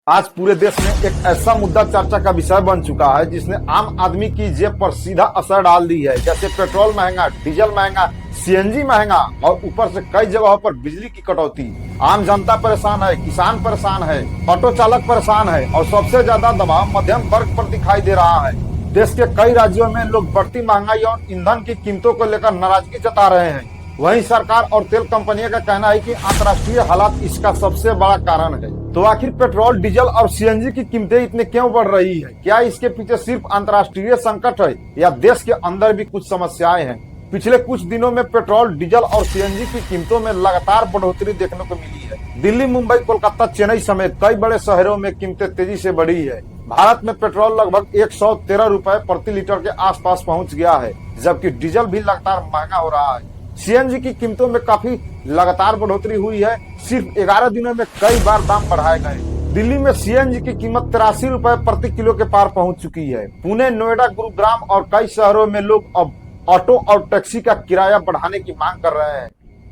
आज पूरे देश में एक ऐसा मुद्दा चर्चा का विषय बन चुका है जिसने आम आदमी की जेब पर सीधा असर डाल दी है। जैसे पेट्रोल महंगा, डीजल महंगा, सीएनजी महंगा और ऊपर से कई जगहों पर बिजली की कटौती। आम जनता परेशान है, किसान परेशान है, ऑटो चालक परेशान है और सबसे ज्यादा दबाव मध्यम वर्ग पर दिखाई दे रहा है। देश के कई राज्यों में लोग बढ़ती महंगाई और ईंधन की कीमतों को लेकर नाराजगी जता रहे हैं। वहीं सरकार और तेल कंपनियों का कहना है कि अंतर्राष्ट्रीय हालात इसका सबसे बड़ा कारण है। तो आखिर पेट्रोल, डीजल और सीएनजी की कीमतें इतने क्यों बढ़ रही है? क्या इसके पीछे सिर्फ अंतर्राष्ट्रीय संकट है या देश के अंदर भी कुछ समस्याएं हैं? पिछले कुछ दिनों में पेट्रोल, डीजल और सीएनजी की कीमतों में लगातार बढ़ोतरी देखने को मिली है। दिल्ली, मुंबई, कोलकाता, चेन्नई समेत कई बड़े शहरों में कीमतें तेजी से बढ़ी है। भारत में पेट्रोल लगभग 113 रुपए प्रति लीटर के आसपास पहुंच गया है, जबकि डीजल भी लगातार महंगा हो रहा है। सीएनजी की कीमतों में काफी लगातार बढ़ोतरी हुई है। सिर्फ 11 दिनों में कई बार दाम बढ़ाए गए। दिल्ली में सीएनजी की कीमत 83 रुपए प्रति किलो के पार पहुंच चुकी है। पुणे, नोएडा, गुरुग्राम और कई शहरों में लोग अब ऑटो और टैक्सी का किराया बढ़ाने की मांग कर रहे हैं।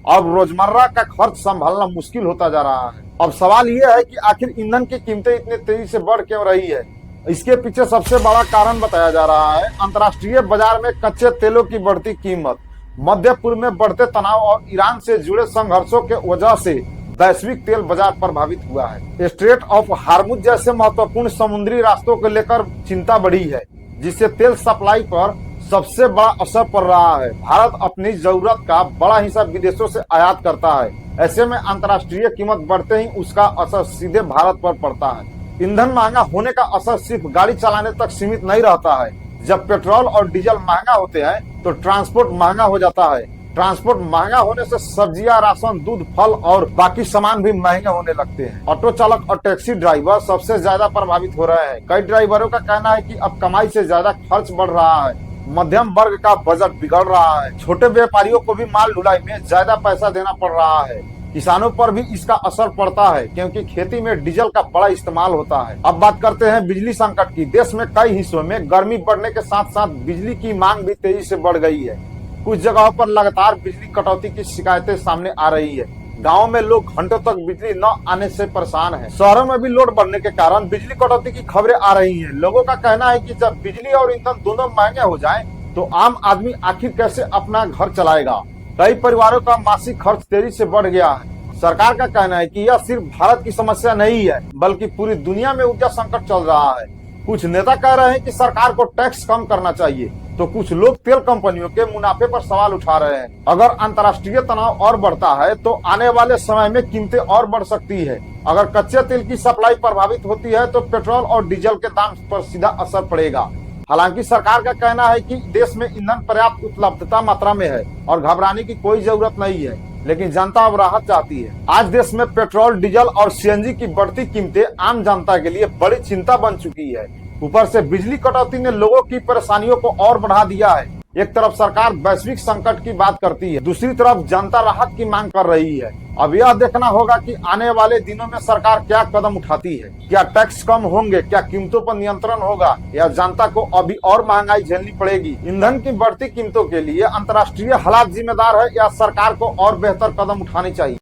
अब रोजमर्रा का खर्च संभालना मुश्किल होता जा रहा है। अब सवाल यह है कि आखिर ईंधन की कीमतें इतनी तेजी से बढ़ क्यों रही है? इसके पीछे सबसे बड़ा कारण बताया जा रहा है अंतर्राष्ट्रीय बाजार में कच्चे तेलों की बढ़ती कीमत। मध्य पूर्व में बढ़ते तनाव और ईरान से जुड़े संघर्षों के वजह से वैश्विक तेल बाजार प्रभावित हुआ है। स्ट्रेट ऑफ हार्मुज जैसे महत्वपूर्ण समुद्री रास्तों को लेकर चिंता बढ़ी है, जिससे तेल सप्लाई पर सबसे बड़ा असर पड़ रहा है। भारत अपनी जरूरत का बड़ा हिस्सा विदेशों से आयात करता है। ऐसे में अंतर्राष्ट्रीय कीमत बढ़ते ही उसका असर सीधे भारत पर पड़ता है। ईंधन महंगा होने का असर सिर्फ गाड़ी चलाने तक सीमित नहीं रहता है। जब पेट्रोल और डीजल महंगा होते हैं तो ट्रांसपोर्ट महंगा हो जाता है। ट्रांसपोर्ट महंगा होने से सब्जियां, राशन, दूध, फल और बाकी सामान भी महंगे होने लगते हैं। ऑटो चालक और टैक्सी ड्राइवर सबसे ज्यादा प्रभावित हो रहे हैं। कई ड्राइवरों का कहना है कि अब कमाई से ज्यादा खर्च बढ़ रहा है। मध्यम वर्ग का बजट बिगड़ रहा है। छोटे व्यापारियों को भी माल ढुलाई में ज्यादा पैसा देना पड़ रहा है। किसानों पर भी इसका असर पड़ता है, क्योंकि खेती में डीजल का बड़ा इस्तेमाल होता है। अब बात करते हैं बिजली संकट की। देश में कई हिस्सों में गर्मी बढ़ने के साथ साथ बिजली की मांग भी तेजी से बढ़ गई है। कुछ जगहों पर लगातार बिजली कटौती की शिकायतें सामने आ रही है। गाँव में लोग घंटों तक बिजली न आने से परेशान है। शहरों में भी लोड बढ़ने के कारण बिजली कटौती की खबरें आ रही है। लोगों का कहना है कि जब बिजली और ईंधन दोनों महंगे हो जाए तो आम आदमी आखिर कैसे अपना घर चलाएगा। कई परिवारों का मासिक खर्च तेजी से बढ़ गया है। सरकार का कहना है कि यह सिर्फ भारत की समस्या नहीं है, बल्कि पूरी दुनिया में ऊर्जा संकट चल रहा है। कुछ नेता कह रहे हैं कि सरकार को टैक्स कम करना चाहिए, तो कुछ लोग तेल कंपनियों के मुनाफे पर सवाल उठा रहे हैं। अगर अंतर्राष्ट्रीय तनाव और बढ़ता है तो आने वाले समय में कीमतें और बढ़ सकती है। अगर कच्चे तेल की सप्लाई प्रभावित होती है तो पेट्रोल और डीजल के दाम पर सीधा असर पड़ेगा। हालांकि सरकार का कहना है कि देश में ईंधन पर्याप्त उपलब्धता मात्रा में है और घबराने की कोई जरूरत नहीं है, लेकिन जनता अब राहत चाहती है। आज देश में पेट्रोल, डीजल और सीएनजी की बढ़ती कीमतें आम जनता के लिए बड़ी चिंता बन चुकी है। ऊपर से बिजली कटौती ने लोगों की परेशानियों को और बढ़ा दिया है। एक तरफ सरकार वैश्विक संकट की बात करती है, दूसरी तरफ जनता राहत की मांग कर रही है। अब यह देखना होगा कि आने वाले दिनों में सरकार क्या कदम उठाती है। क्या टैक्स कम होंगे, क्या कीमतों पर नियंत्रण होगा, या जनता को अभी और महंगाई झेलनी पड़ेगी। ईंधन की बढ़ती कीमतों के लिए अंतर्राष्ट्रीय हालात जिम्मेदार है या सरकार को और बेहतर कदम उठाने चाहिए।